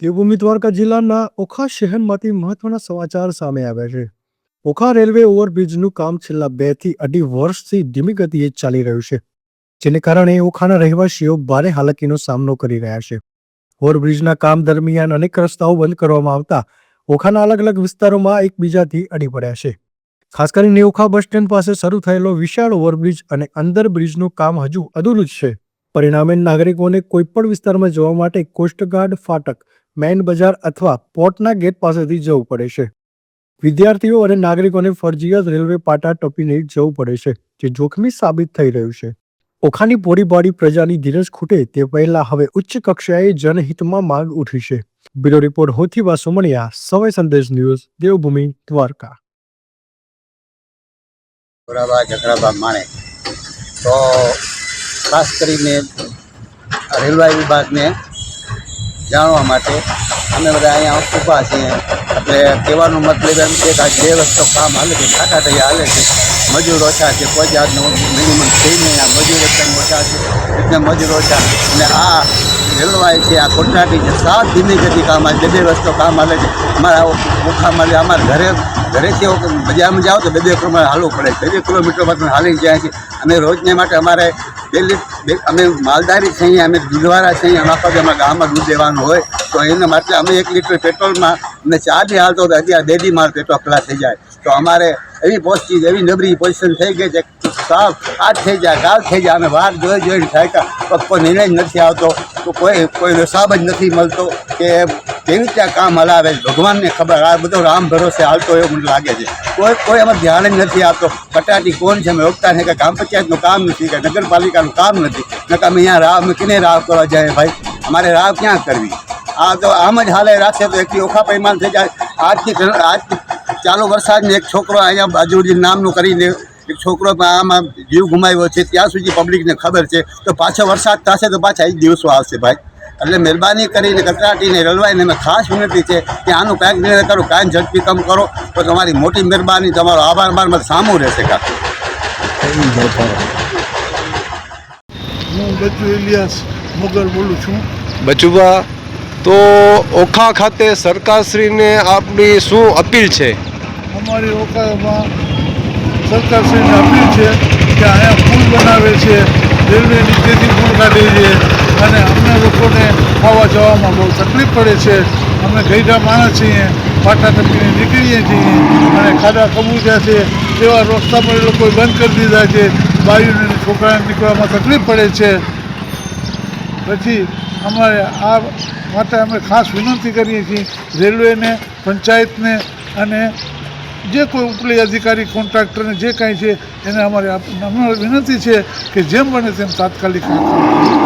દેવભૂમિ દ્વારકા જિલ્લાના ઓખા શહેરમાંથી મહત્વના સમાચાર સામે આવ્યા છે. ઓખા રેલવે ઓવરબ્રિજનું કામ છેલ્લા 2 થી 2.5 વર્ષથી ધીમી ગતિએ ચાલી રહ્યું છે, જેને કારણે ઓખાના રહેવાસીઓ ભારે હાલાકીનો સામનો કરી રહ્યા છે. ઓવરબ્રિજના કામ દરમિયાન અનેક રસ્તાઓ બંધ કરવામાં આવતા ઓખાના અલગ અલગ વિસ્તારોમાં એકબીજાથી અડી પડ્યા છે. ખાસ કરીને ઓખા બસ સ્ટેન્ડ પાસે શરૂ થયેલો વિશાળ ઓવરબ્રિજ અને અંદર બ્રિજનું કામ હજુ અધૂરું જ છે. પરિણામે નાગરિકોને કોઈપણ વિસ્તારમાં જવા માટે કોસ્ટગાર્ડ ફાટક, મેઇન બજાર અથવા પોર્ટના ગેટ પાસેથી જવું પડે છે. વિદ્યાર્થીઓ અને નાગરિકોને ફરજિયાત રેલવે પાટા ટપીને જવું પડે છે, જે જોખમી સાબિત થઈ રહ્યું છે. ઓખાની પોડીપાડી પ્રજાની ધીરજ ખૂટે તે પહેલા હવે ઉચ્ચ કક્ષાએ જનહિતમાં માંગ ઉઠી છે. બ્યુરો રિપોર્ટ હોથીબા સોમણિયા, સમય સંદેશ ન્યૂઝ, દેવભૂમિ દ્વારકા. બરાબર જગરાબા માણે તો ખાસ કરીને રેલવે વિભાગને જાણવા માટે અમે બધા અહીંયા ઊભા છીએ. એટલે કહેવાનો મતલબ એમ છે કે આ જે વસ્તુ કામ હાલે છે, ખાટા તૈયાર હાલે છે, મજૂર ઓછા છે, કોઈ જાતનો મિનિમમ 3 મહિના મજૂર એકદમ ઓછા છે, એકદમ મજૂર ઓછા. અને આ રેલવે છે, આ કોન્ટ્રાક્ટી છે, સાત ધીમી ગતિ કામ આવે, 2 વસ્તુ કામ હાલે છે. અમારા ઓખામાં અમારા ઘરેથી બજારમાં જાઓ તો 2 કિલોમીટર હાલવું પડે, 2 કિલોમીટરમાં તમે હાલી જાય છે. અમે રોજને માટે અમારે અમે માલધારી છીએ, અમે દૂધવાળા છીએ, આખા અમારા ગામમાં દૂધ દેવાનું હોય તો એના માટે અમે 1 લીટર પેટ્રોલમાં અમને 4 દી હાલતો હતો, અત્યારે 2 દી મારો પેટ્રોલ ખલાસ થઈ જાય. તો અમારે એવી પોસ્ટિંગ એવી નબળી પોઝિશન થઈ ગઈ છે, સાફ આજ થઈ જાય, કાલ થઈ જાય. અમે વાર જોઈને થાય કોઈ નિર્ણય જ નથી આવતો, તો કોઈ હિસાબ જ નથી મળતો કે કેવી રીતે કામ હલાવે. ભગવાનને ખબર, આ બધો રામ ભરોસે હાલતો એવું મને લાગે છે. કોઈ એમાં ધ્યાન જ નથી આપતો. કટાટી કોણ છે, અમે રોકતા નહીં કે ગ્રામ પંચાયતનું કામ નથી, કે નગરપાલિકાનું કામ નથી. નકા અમે અહીંયા રાહ અમે કિને રાહ કરવા જાય ભાઈ, અમારે રાહ ક્યાં કરવી? આ તો આમ જ હાલે રાખશે તો એકથી ઓખા પૈમાન થઈ જાય. આજથી ચાલુ વરસાદને એક છોકરો અહીંયા બાજુજી નામનું કરીને એક છોકરો આમાં જીવ ગુમાવ્યો છે, ત્યાં સુધી પબ્લિકને ખબર છે. તો પાછો વરસાદ થશે તો પાછા એ દિવસો આવશે ભાઈ. એટલે મહેરબાની કરીને કચરાટીને રલવાઈને અમે ખાસ વિનંતી છે કે આનું કાંઈક નિર્ણય કરો, કાંઈ ઝડપી કામ કરો તો તમારી મોટી મહેરબાની, તમારો આભાર મારા સામું રહેશે. હું બચુ ઇલિયાસ મુગલ બોલું છું. બચુભા, તો ઓખા ખાતે સરકારશ્રીને આપની શું અપીલ છે? અમારી ઓખામાં સરકારશ્રીને અપીલ છે કે અહીંયા પુલ બનાવે છે, રેલવે નીચેથી પુલ કાઢે છે અને અમને લોકોને આવવા જવામાં બહુ તકલીફ પડે છે. અમે ગઈઢા માણસ છીએ, પાટા ટપીને નીકળીએ છીએ અને ખાડા કબૂચ્યા છે તેવા રસ્તા પર એ લોકોએ બંધ કરી દીધા છે. બાયુને છોકરાને નીકળવામાં તકલીફ પડે છે. પછી અમારે આ માટે અમે ખાસ વિનંતી કરીએ છીએ રેલવેને, પંચાયતને અને જે કોઈ ઉપલી અધિકારી, કોન્ટ્રાક્ટરને જે કાંઈ છે એને અમારી વિનંતી છે કે જેમ બને તેમ તાત્કાલિક